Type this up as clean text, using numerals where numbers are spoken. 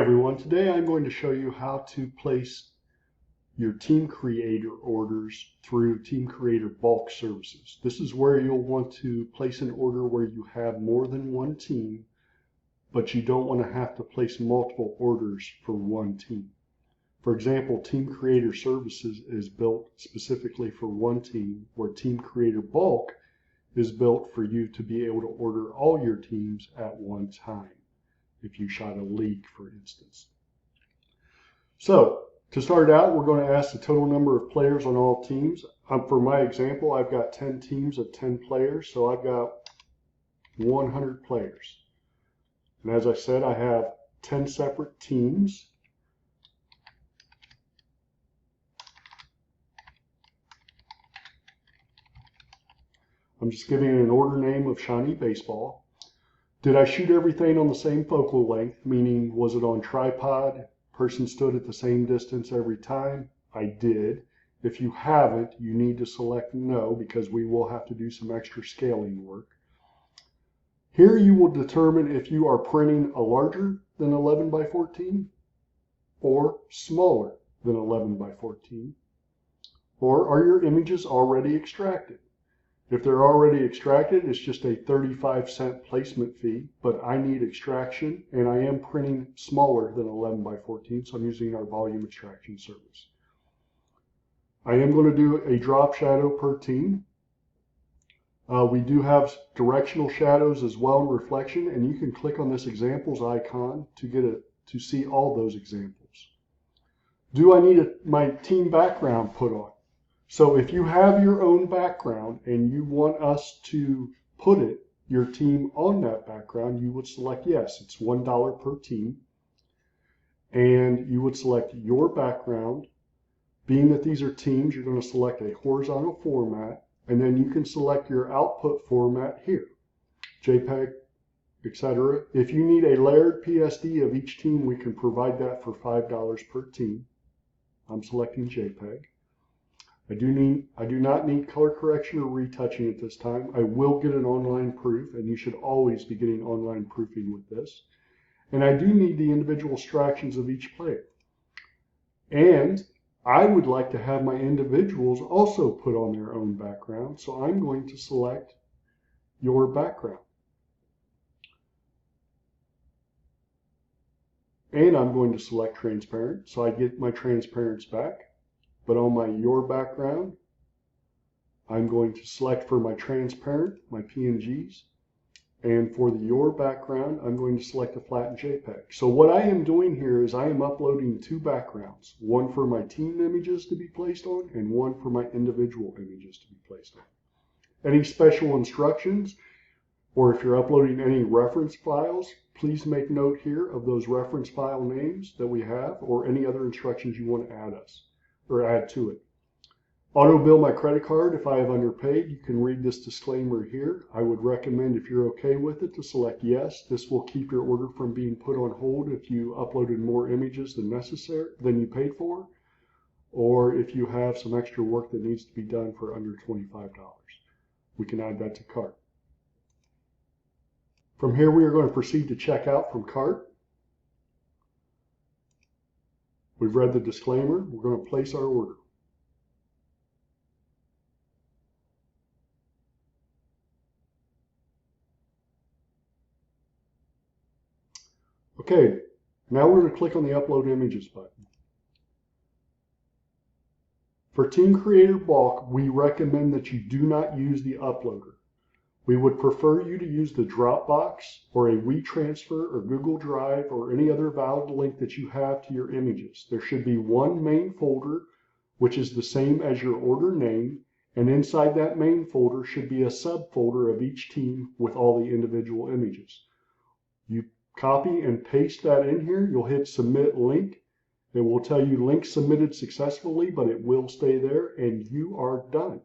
everyone, today I'm going to show you how to place your Team Creator orders through Team Creator bulk services. This is where you'll want to place an order where you have more than one team, but you don't want to have to place multiple orders for one team. For example, Team Creator Services is built specifically for one team, where Team Creator Bulk is built for you to be able to order all your teams at one time, if you shot a league, for instance. So, to start out, we're going to ask the total number of players on all teams. For my example, I've got 10 teams of 10 players, so I've got 100 players. And as I said, I have 10 separate teams. I'm just giving it an order name of Shiny Baseball. Did I shoot everything on the same focal length, meaning was it on tripod? Person stood at the same distance every time? I did. If you haven't, you need to select no, because we will have to do some extra scaling work. Here you will determine if you are printing a larger than 11 by 14 or smaller than 11 by 14, or are your images already extracted? If they're already extracted, it's just a 35-cent placement fee, but I need extraction, and I am printing smaller than 11 by 14, so I'm using our volume extraction service. I am going to do a drop shadow per team. We do have directional shadows as well in reflection, and you can click on this examples icon to see all those examples. Do I need my team background put on? So if you have your own background and you want us to put your team on that background, you would select yes. It's $1 per team. And you would select your background. Being that these are teams, you're going to select a horizontal format, and then you can select your output format here, JPEG, etc. If you need a layered PSD of each team, we can provide that for $5 per team. I'm selecting JPEG. I do not need color correction or retouching at this time. I will get an online proof, and you should always be getting online proofing with this. And I do need the individual extractions of each player. And I would like to have my individuals also put on their own background, so I'm going to select your background. And I'm going to select transparent, so I get my transparents back. But on my your background, I'm going to select for my transparent, my PNGs, and for the your background, I'm going to select a flattened JPEG. So what I am doing here is I am uploading two backgrounds, one for my team images to be placed on and one for my individual images to be placed on. Any special instructions, or if you're uploading any reference files, please make note here of those reference file names that we have, or any other instructions you want to add to it. Auto bill my credit card if I have underpaid. You can read this disclaimer here. I would recommend, if you're okay with it, to select yes. This will keep your order from being put on hold if you uploaded more images than you paid for, or if you have some extra work that needs to be done for under $25. We can add that to cart. From here, we are going to proceed to check out from cart. We've read the disclaimer. We're going to place our order. Okay, now we're going to click on the Upload Images button. For Team Creator Bulk, we recommend that you do not use the uploader. We would prefer you to use the Dropbox or a WeTransfer or Google Drive or any other valid link that you have to your images. There should be one main folder, which is the same as your order name, and inside that main folder should be a subfolder of each team with all the individual images. You copy and paste that in here. You'll hit Submit Link. It will tell you link submitted successfully, but it will stay there, and you are done.